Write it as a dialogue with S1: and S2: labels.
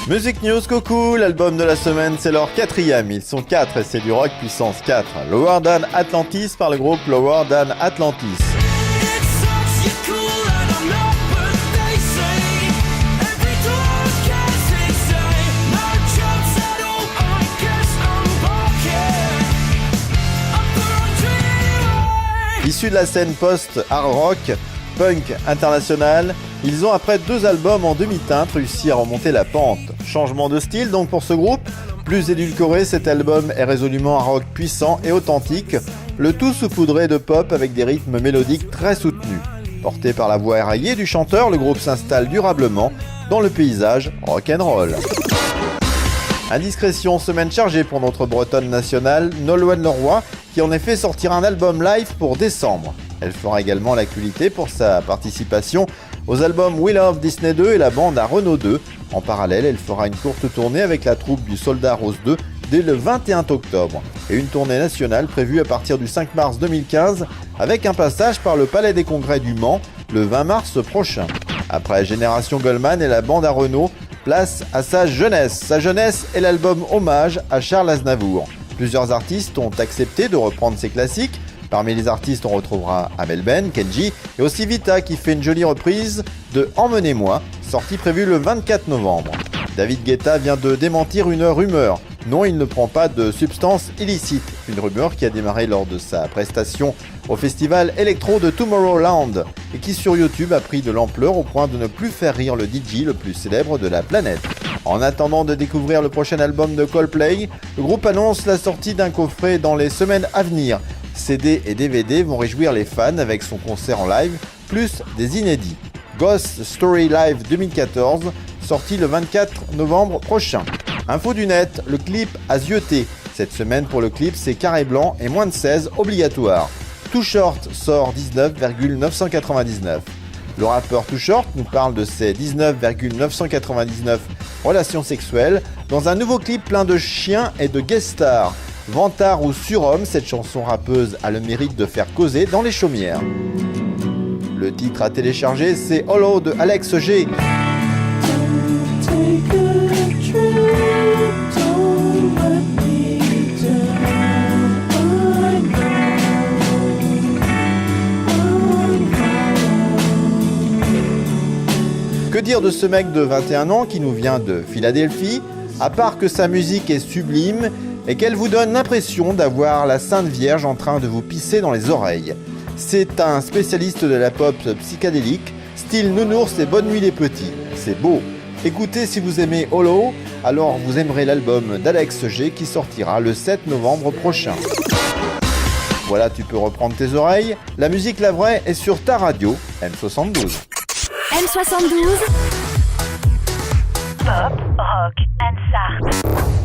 S1: Music News, coucou, l'album de la semaine, c'est leur 4e, ils sont 4 et c'est du rock puissance 4. Lower Than Atlantis par le groupe Lower Than Atlantis. Issus de la scène post-hard rock, punk international, ils ont après 2 albums en demi-teinte réussi à remonter la pente. Changement de style donc pour ce groupe, plus édulcoré, cet album est résolument un rock puissant et authentique, le tout saupoudré de pop avec des rythmes mélodiques très soutenus. Porté par la voix éraillée du chanteur, le groupe s'installe durablement dans le paysage rock'n'roll. Indiscrétion, semaine chargée pour notre bretonne nationale, Nolwenn Leroy, qui en effet sortira un album live pour décembre. Elle fera également l'actualité pour sa participation aux albums We Love Disney 2 et la bande à Renault 2. En parallèle, elle fera une courte tournée avec la troupe du Soldat Rose 2 dès le 21 octobre et une tournée nationale prévue à partir du 5 mars 2015 avec un passage par le Palais des Congrès du Mans le 20 mars prochain. Après Génération Goldman et la bande à Renault, place à sa jeunesse. Sa jeunesse est l'album hommage à Charles Aznavour. Plusieurs artistes ont accepté de reprendre ses classiques. Parmi les artistes, on retrouvera Amel Ben, Kenji et aussi Vita qui fait une jolie reprise de Emmenez-moi, sortie prévue le 24 novembre. David Guetta vient de démentir une rumeur. Non, il ne prend pas de substances illicites. Une rumeur qui a démarré lors de sa prestation au festival électro de Tomorrowland et qui sur YouTube a pris de l'ampleur au point de ne plus faire rire le DJ le plus célèbre de la planète. En attendant de découvrir le prochain album de Coldplay, le groupe annonce la sortie d'un coffret dans les semaines à venir. CD et DVD vont réjouir les fans avec son concert en live, plus des inédits. Ghost Story Live 2014, sorti le 24 novembre prochain. Info du net, le clip a zioté. Cette semaine pour le clip, c'est carré blanc et moins de 16 obligatoire. Too Short sort 19,999. Le rappeur Too Short nous parle de ses 19,999 relations sexuelles dans un nouveau clip plein de chiens et de guest stars. Vantard ou surhomme, cette chanson rappeuse a le mérite de faire causer dans les chaumières. Le titre à télécharger, c'est Hollow de Alex G. Que dire de ce mec de 21 ans qui nous vient de Philadelphie, à part que sa musique est sublime et qu'elle vous donne l'impression d'avoir la Sainte Vierge en train de vous pisser dans les oreilles. C'est un spécialiste de la pop psychédélique, style nounours et bonne nuit les petits. C'est beau. Écoutez, si vous aimez Hollow, alors vous aimerez l'album d'Alex G qui sortira le 7 novembre prochain. Voilà, tu peux reprendre tes oreilles. La musique la vraie est sur ta radio, M72.
S2: M72 Pop, rock and ça.